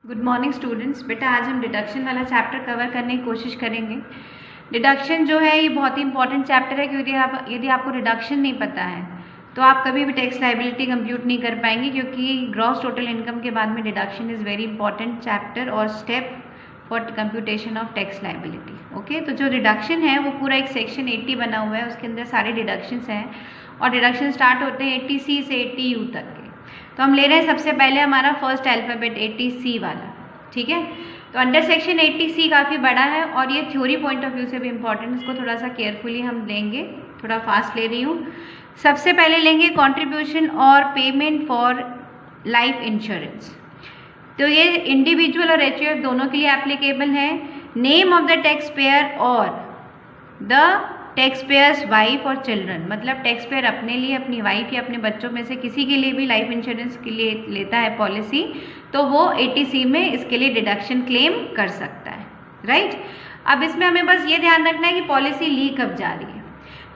Good morning students. बेटा आज हम डिडक्शन वाला चैप्टर कवर करने की कोशिश करेंगे। डिडक्शन जो है ये बहुत ही इंपॉर्टेंट चैप्टर है, क्योंकि यदि आपको डिडक्शन नहीं पता है तो आप कभी भी टैक्स लायबिलिटी कंप्यूट नहीं कर पाएंगे, क्योंकि ग्रॉस टोटल इनकम के बाद में deduction is very important chapter और step for computation of tax liability. Okay, तो जो डिडक्शन है वो पूरा एक सेक्शन 80 बना हुआ है, उसके अंदर सारे डिडक्शंस हैं और डिडक्शन स्टार्ट होते हैं 80C से 80U तक के। तो हम ले रहे हैं सबसे पहले हमारा फर्स्ट अल्फ़ाबेट 80C वाला, ठीक है। तो अंडर सेक्शन 80C काफ़ी बड़ा है और ये थ्योरी पॉइंट ऑफ व्यू से भी इम्पॉर्टेंट, इसको थोड़ा सा केयरफुली हम लेंगे, थोड़ा फास्ट ले रही हूँ। सबसे पहले लेंगे कंट्रीब्यूशन और पेमेंट फॉर लाइफ इंश्योरेंस। तो ये इंडिविजुअल और एचयूएफ दोनों के लिए एप्लीकेबल है। Name of the tax pair और द टैक्स पेयर्स वाइफ और चिल्ड्रन, मतलब टैक्स पेयर अपने लिए, अपनी वाइफ या अपने बच्चों में से किसी के लिए भी लाइफ इंश्योरेंस के लिए लेता है पॉलिसी, तो वो 80C में इसके लिए डिडक्शन क्लेम कर सकता है, राइट। अब इसमें हमें बस ये ध्यान रखना है कि पॉलिसी ली कब जा रही है।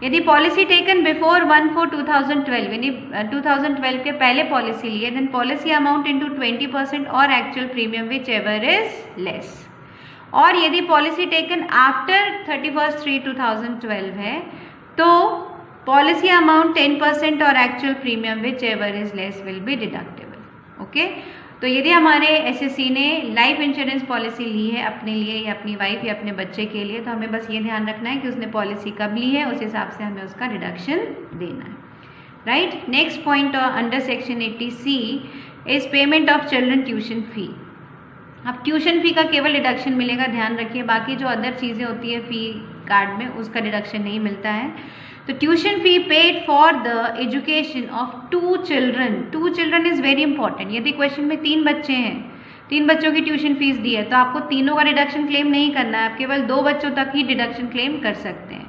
यदि पॉलिसी टेकन बिफोर 1/4/2012, यानी 2012 के पहले पॉलिसी ली है, देन पॉलिसी अमाउंट इंटू 20% और actual premium whichever is less. और यदि पॉलिसी टेकन आफ्टर 31/3/2012 है तो पॉलिसी अमाउंट 10% और actual premium whichever is less will be deductible. Okay, तो यदि हमारे एसएससी ने लाइफ इंश्योरेंस पॉलिसी ली है अपने लिए या अपनी वाइफ या अपने बच्चे के लिए, तो हमें बस ये ध्यान रखना है कि उसने पॉलिसी कब ली है, उस हिसाब से हमें उसका डिडक्शन देना है, right. Next point under section 80C is payment of children tuition fee. अब ट्यूशन फी का केवल डिडक्शन मिलेगा, ध्यान रखिए, बाकी जो अदर चीज़ें होती है फी कार्ड में उसका डिडक्शन नहीं मिलता है। तो tuition fee paid for the education of 2 children, 2 children is very important. यदि क्वेश्चन में 3 बच्चे हैं, 3 बच्चों की ट्यूशन फीस दी है, तो आपको तीनों का डिडक्शन क्लेम नहीं करना है, आप केवल 2 बच्चों तक ही डिडक्शन क्लेम कर सकते हैं।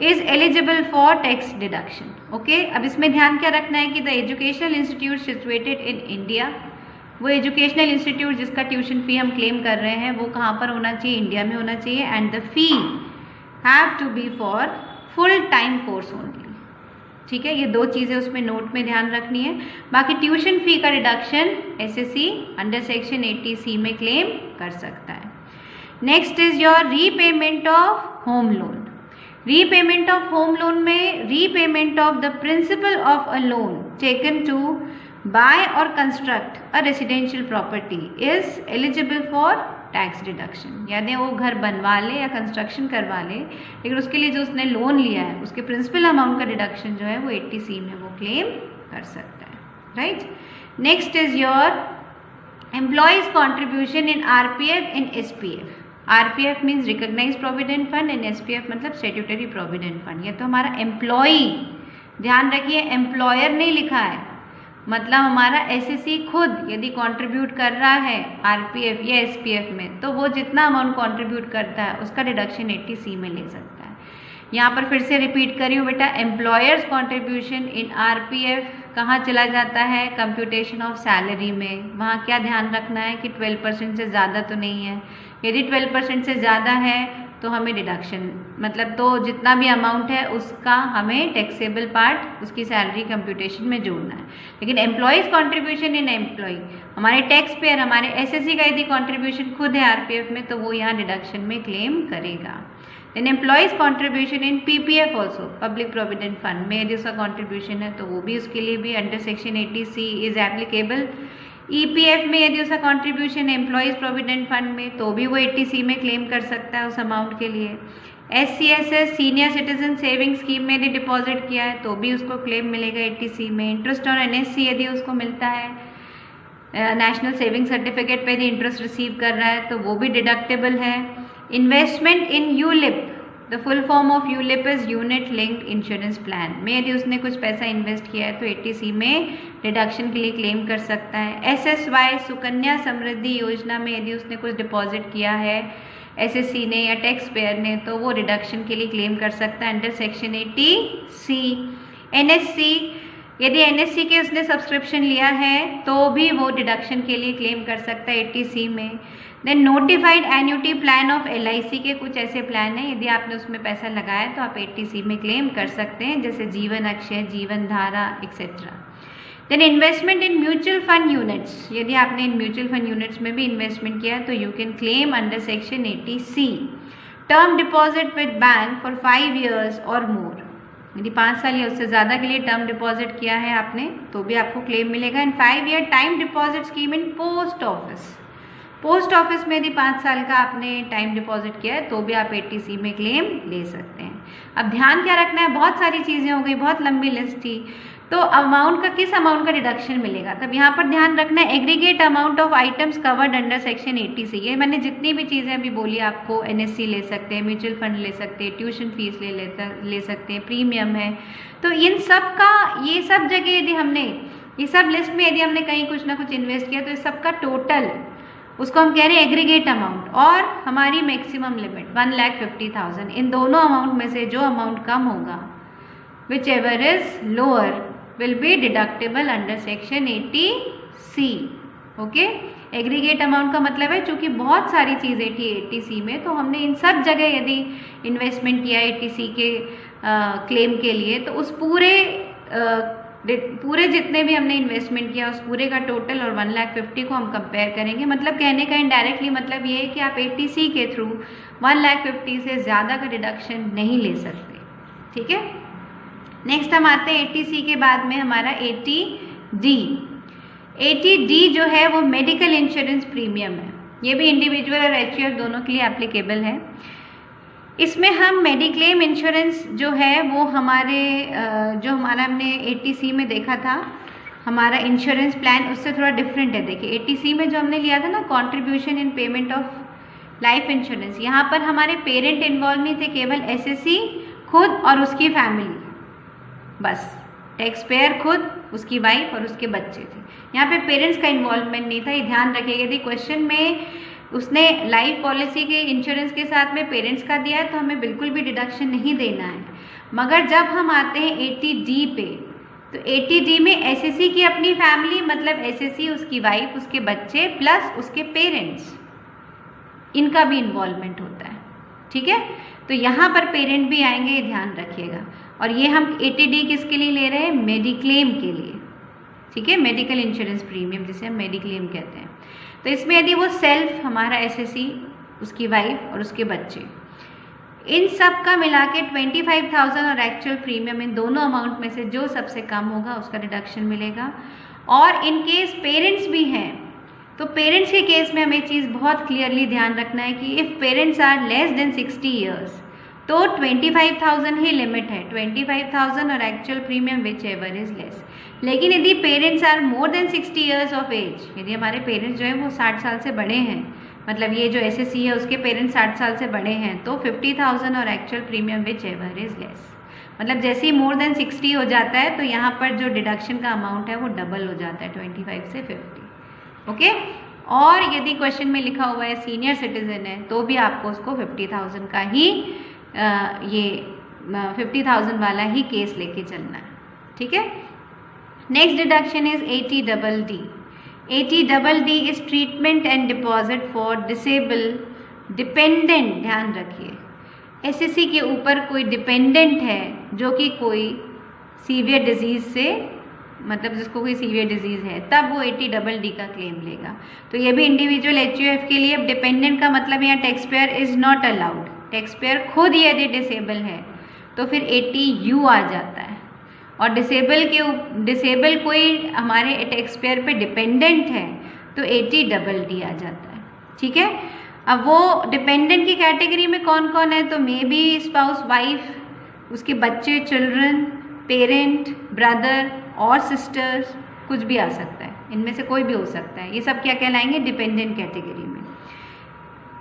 Is eligible for tax deduction. Okay, अब इसमें ध्यान क्या रखना है कि the educational institute situated in India, वो एजुकेशनल इंस्टीट्यूट जिसका ट्यूशन फी हम क्लेम कर रहे हैं वो कहाँ पर होना चाहिए, इंडिया में होना चाहिए। And the fee have to be for full time course only, ठीक है। ये 2 चीज़ें उसमें नोट में ध्यान रखनी है। बाकी ट्यूशन फी का reduction SSC under section 80C में क्लेम कर सकता है। Next is your repayment of home loan. Repayment of home loan में repayment of the principal of a loan taken to buy or construct a residential property is eligible for tax deduction. यानी वो घर बनवा ले या construction करवा ले, लेकिन उसके लिए जो उसने लोन लिया है उसके प्रिंसिपल अमाउंट का डिडक्शन जो है वो 80C में वो क्लेम कर सकता है, right. Next is your employee's contribution in RPF in SPF। RPF means recognised provident fund and SPF मतलब स्टैट्यूटरी प्रोविडेंट फंड। ये तो हमारा एम्प्लॉई, ध्यान रखिए एम्प्लॉयर नहीं लिखा है, मतलब हमारा एसएससी खुद यदि कंट्रीब्यूट कर रहा है RPF या SPF में, तो वो जितना अमाउंट कंट्रीब्यूट करता है उसका डिडक्शन 80C में ले सकता है। यहाँ पर फिर से रिपीट कर रही हूँ बेटा, एम्प्लॉयर्स कंट्रीब्यूशन इन RPF कहाँ चला जाता है, कंप्यूटेशन ऑफ सैलरी में। वहाँ क्या ध्यान रखना है कि 12% से ज़्यादा तो नहीं है। यदि 12% से ज़्यादा है तो हमें डिडक्शन, मतलब तो जितना भी अमाउंट है उसका हमें टैक्सेबल पार्ट उसकी सैलरी कंप्यूटेशन में जोड़ना है। लेकिन एम्प्लॉयज़ कंट्रीब्यूशन इन एम्प्लॉय, हमारे टैक्स पेयर, हमारे एसएससी का यदि कंट्रीब्यूशन खुद है RPF में तो वो यहाँ डिडक्शन में क्लेम करेगा। Then employee's contribution in PPF also, public provident fund में यदि उसका कंट्रीब्यूशन है तो वो भी उसके लिए भी under section 80C is applicable. EPF में यदि उसका कंट्रीब्यूशन है एम्प्लॉयज़ प्रोविडेंट फंड में तो भी वो 80C में क्लेम कर सकता है उस अमाउंट के लिए। SCSS senior citizen saving scheme में यदि डिपॉजिट किया है तो भी उसको क्लेम मिलेगा 80C में। इंटरेस्ट और NSC यदि उसको मिलता है, नेशनल सेविंग सर्टिफिकेट पे यदि इंटरेस्ट रिसीव कर रहा है तो वो भी डिडक्टेबल है। Investment in ULIP, the full form of ULIP is unit linked insurance plan में यदि उसने कुछ पैसा इन्वेस्ट किया है तो 80C में डिडक्शन के लिए क्लेम कर सकता है। SSY सुकन्या समृद्धि योजना में यदि उसने कुछ डिपॉजिट किया है एसएससी ने या टैक्स पेयर ने तो वो डिडक्शन के लिए क्लेम कर सकता है अंडर सेक्शन 80C। NSC, यदि NSC के उसने सब्सक्रिप्शन लिया है तो भी वो डिडक्शन के लिए क्लेम कर सकता है 80C में। Then notified annuity plan of LIC के कुछ ऐसे प्लान हैं, यदि आपने उसमें पैसा लगाया तो आप 80C में क्लेम कर सकते हैं, जैसे जीवन Akshay, Jeevan Dhara etcetera. Then investment in mutual fund units, यदि आपने इन म्यूचुअल फंड यूनिट्स में भी इन्वेस्टमेंट किया है तो you can claim under section 80C। Term deposit with bank for 5 years और मोर, यदि 5 साल या उससे ज़्यादा के लिए टर्म डिपॉजिट किया है आपने तो भी आपको क्लेम मिलेगा। इन 5 year time deposit scheme in post office, post office में यदि 5 साल का आपने टाइम डिपॉजिट किया है तो भी आप 80C में क्लेम ले सकते हैं। अब ध्यान क्या रखना है, बहुत सारी चीज़ें हो गई, बहुत लंबी लिस्ट थी, तो अमाउंट का किस अमाउंट का डिडक्शन मिलेगा, तब यहाँ पर ध्यान रखना है aggregate amount of items covered under section 80C। ये मैंने जितनी भी चीज़ें अभी बोली आपको, NSC ले सकते हैं, म्यूचुअल फंड ले सकते हैं, ट्यूशन फीस ले सकते हैं, प्रीमियम है, तो इन सब का, ये सब जगह यदि हमने, ये सब लिस्ट में यदि हमने कहीं कुछ ना कुछ इन्वेस्ट किया तो इस सब का टोटल, उसको हम कह रहे हैं एग्रीगेट अमाउंट, और हमारी मैक्सिमम लिमिट 1,50,000। इन दोनों अमाउंट में से जो अमाउंट कम होगा, which ever is lower will be deductible under section 80C। Okay, aggregate amount का मतलब है चूंकि बहुत सारी चीज़ें थी 80C में, तो हमने इन सब जगह यदि इन्वेस्टमेंट किया 80C के क्लेम के लिए, तो उस पूरे जितने भी हमने इन्वेस्टमेंट किया उस पूरे का टोटल और 1,50,000 को हम कंपेयर करेंगे। मतलब कहने का इनडायरेक्टली मतलब ये है कि आप 80C के थ्रू 1,50,000 से ज़्यादा का डिडक्शन नहीं ले सकते। ठीक है, नेक्स्ट हम आते हैं 80C के बाद में हमारा 80D। 80D जो है वो मेडिकल इंश्योरेंस प्रीमियम है, ये भी इंडिविजुअल और HUF दोनों के लिए एप्लीकेबल है। इसमें हम मेडिक्लेम इंश्योरेंस जो है वो हमारे जो हमारा हमने 80C में देखा था, हमारा इंश्योरेंस प्लान उससे थोड़ा डिफरेंट है। देखिए 80C में जो हमने लिया था ना, contribution in payment of life insurance, यहाँ पर हमारे पेरेंट इन्वॉल्व नहीं थे, केवल SSC खुद और उसकी फैमिली, बस टैक्स पेयर खुद, उसकी वाइफ और उसके बच्चे थे। यहाँ पे पेरेंट्स का इन्वॉल्वमेंट नहीं था, ये ध्यान रखिएगा। यदि क्वेश्चन में उसने लाइफ पॉलिसी के इंश्योरेंस के साथ में पेरेंट्स का दिया है तो हमें बिल्कुल भी डिडक्शन नहीं देना है। मगर जब हम आते हैं 80D पे, तो 80D में SSC की अपनी फैमिली, मतलब SSC, उसकी वाइफ, उसके बच्चे प्लस उसके पेरेंट्स, इनका भी इन्वॉल्वमेंट होता है। ठीक है, तो यहाँ पर पेरेंट भी आएंगे, ये ध्यान रखिएगा। और ये हम 80D किसके लिए ले रहे हैं, मेडिक्लेम के लिए। ठीक है, मेडिकल इंश्योरेंस प्रीमियम जिसे हम मेडिक्लेम कहते हैं। तो इसमें यदि वो सेल्फ, हमारा SSC, उसकी वाइफ और उसके बच्चे, इन सब का मिला के 25,000 और एक्चुअल प्रीमियम, इन दोनों अमाउंट में से जो सबसे कम होगा उसका डिडक्शन मिलेगा। और इन केस पेरेंट्स भी हैं, तो पेरेंट्स के केस में हमें चीज़ बहुत क्लियरली ध्यान रखना है कि if parents are less than 60 years तो 25,000 ही लिमिट है, 25,000 और actual premium whichever is less. लेकिन यदि parents are more than 60 years of age, यदि हमारे पेरेंट्स जो है वो 60 साल से बड़े हैं, मतलब ये जो SSC है उसके पेरेंट्स 60 साल से बड़े हैं, तो 50,000 और actual premium whichever is less. मतलब जैसे ही मोर देन 60 हो जाता है तो यहाँ पर जो डिडक्शन का अमाउंट है वो डबल हो जाता है, 25 से 50। ओके, और यदि क्वेश्चन में लिखा हुआ है सीनियर सिटीजन है तो भी आपको उसको 50,000 का ही ये 50,000 वाला ही केस लेके चलना है। ठीक है, next deduction is 80DD। 80DD is treatment and deposit for disable dependent. ध्यान रखिए, SSC के ऊपर कोई डिपेंडेंट है जो कि कोई सीवियर डिजीज से, मतलब जिसको कोई सीवियर डिजीज है, तब वो 80DD का क्लेम लेगा। तो ये भी इंडिविजुअल HUF के लिए। अब डिपेंडेंट का मतलब यहाँ tax payer is not allowed, tax payer खुद यदि डिसेबल है तो फिर 80U आ जाता है। और डिसेबल कोई हमारे टैक्स पेयर पे डिपेंडेंट है तो 80DD आ जाता है। ठीक है, अब वो डिपेंडेंट की कैटेगरी में कौन कौन है, तो मे बी स्पाउस, वाइफ, उसके बच्चे, चिल्ड्रन, पेरेंट, ब्रदर और सिस्टर्स, कुछ भी आ सकता है, इनमें से कोई भी हो सकता है। ये सब क्या कहलाएंगे, डिपेंडेंट कैटेगरी में।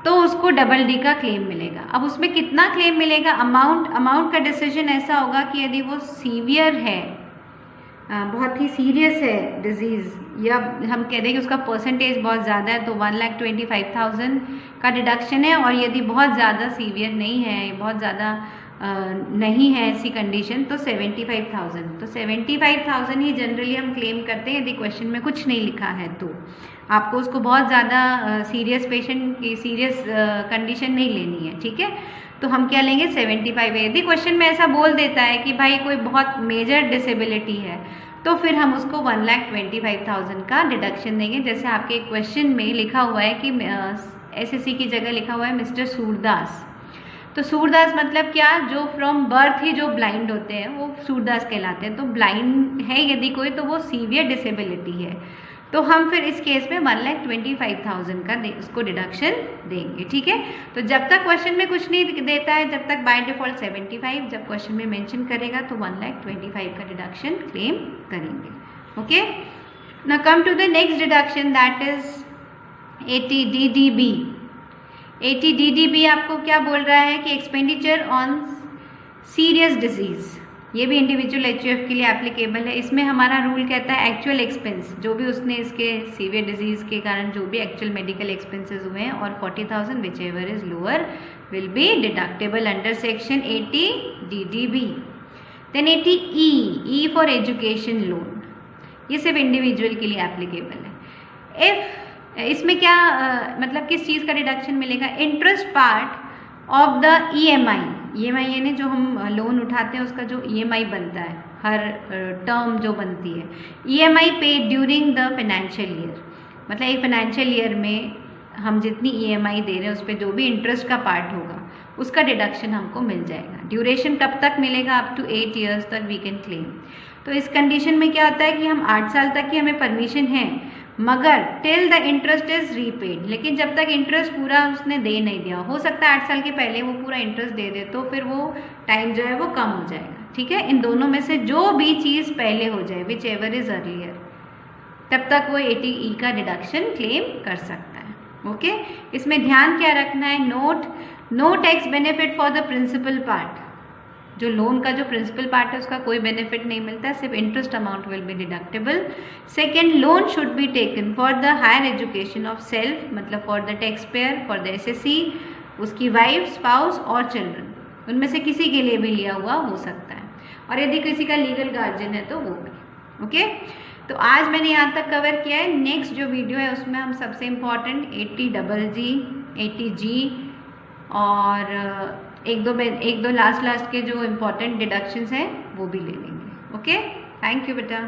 तो उसको DD का क्लेम मिलेगा। अब उसमें कितना क्लेम मिलेगा, अमाउंट का डिसीजन ऐसा होगा कि यदि वो सीवियर है, बहुत ही सीरियस है डिजीज़, या हम कह दें कि उसका परसेंटेज बहुत ज़्यादा है तो 1,25,000 का डिडक्शन है। और यदि बहुत ज़्यादा सीवियर नहीं है, बहुत ज़्यादा नहीं है ऐसी कंडीशन, तो 75,000। तो 75,000 ही जनरली हम क्लेम करते हैं यदि क्वेश्चन में कुछ नहीं लिखा है तो। आपको उसको बहुत ज़्यादा सीरियस पेशेंट की सीरियस कंडीशन नहीं लेनी है। ठीक है, तो हम क्या लेंगे, 75 है। यदि क्वेश्चन में ऐसा बोल देता है कि भाई कोई बहुत मेजर डिसेबिलिटी है तो फिर हम उसको 1,25,000 का डिडक्शन देंगे। जैसे आपके क्वेश्चन में लिखा हुआ है कि SSC की जगह लिखा हुआ है मिस्टर सूरदास। तो सूरदास मतलब क्या, जो फ्रॉम बर्थ ही जो ब्लाइंड होते हैं वो सूरदास कहलाते हैं। तो ब्लाइंड है यदि कोई तो वो सीवियर डिसेबिलिटी है, तो हम फिर इस केस में 1,25,000 का उसको डिडक्शन देंगे। ठीक है, तो जब तक क्वेश्चन में कुछ नहीं देता है, जब तक बाय डिफॉल्ट 75, जब क्वेश्चन में मेंशन करेगा तो 1,25,000 का डिडक्शन क्लेम करेंगे। Okay, now come to the next deduction, that is 80DDB। 80DDB आपको क्या बोल रहा है कि एक्सपेंडिचर ऑन सीरियस डिजीज, ये भी इंडिविजुअल HUF के लिए एप्लीकेबल है। इसमें हमारा रूल कहता है एक्चुअल एक्सपेंस, जो भी उसने इसके सीवियर डिजीज के कारण जो भी एक्चुअल मेडिकल एक्सपेंसेस हुए हैं, और 40,000 whichever is lower will be deductible under section 80DDB। Then 80E for education loan, ये सिर्फ इंडिविजुअल के लिए एप्लीकेबल है। इसमें क्या मतलब किस चीज़ का डिडक्शन मिलेगा, interest part of the EMI यानी जो हम लोन उठाते हैं उसका जो EMI बनता है, हर टर्म जो बनती है, EMI paid during the financial year, मतलब एक फाइनेंशियल ईयर में हम जितनी EMI दे रहे हैं उस पर जो भी इंटरेस्ट का पार्ट होगा उसका डिडक्शन हमको मिल जाएगा। ड्यूरेशन कब तक मिलेगा, अप टू 8 years तक वी कैन क्लेम। तो इस कंडीशन में क्या होता है कि हम 8 साल तक की हमें परमिशन है, मगर till the interest is repaid, लेकिन जब तक इंटरेस्ट पूरा उसने दे नहीं दिया, हो सकता है 8 साल के पहले वो पूरा इंटरेस्ट दे दे, तो फिर वो टाइम जो है वो कम हो जाएगा। ठीक है, इन दोनों में से जो भी चीज़ पहले हो जाए, विच एवर इज अर्लियर, तब तक वो 80E का डिडक्शन क्लेम कर सकता है। ओके, इसमें ध्यान क्या रखना है, note no tax benefit for the principal part, जो लोन का जो प्रिंसिपल पार्ट है उसका कोई बेनिफिट नहीं मिलता, सिर्फ interest amount will be deductible. Second, loan should be taken for the higher education of self, मतलब for the tax payer, for the SSC, उसकी वाइफ, स्पाउस और चिल्ड्रन, उनमें से किसी के लिए भी लिया हुआ हो सकता है, और यदि किसी का लीगल गार्जियन है तो वो भी। ओके, तो आज मैंने यहाँ तक कवर किया है। नेक्स्ट जो वीडियो है उसमें हम सबसे इम्पॉर्टेंट 80GG, 80G और एक दो लास्ट के जो इम्पोर्टेंट डिडक्शंस हैं वो भी ले लेंगे। ओके, थैंक यू बेटा।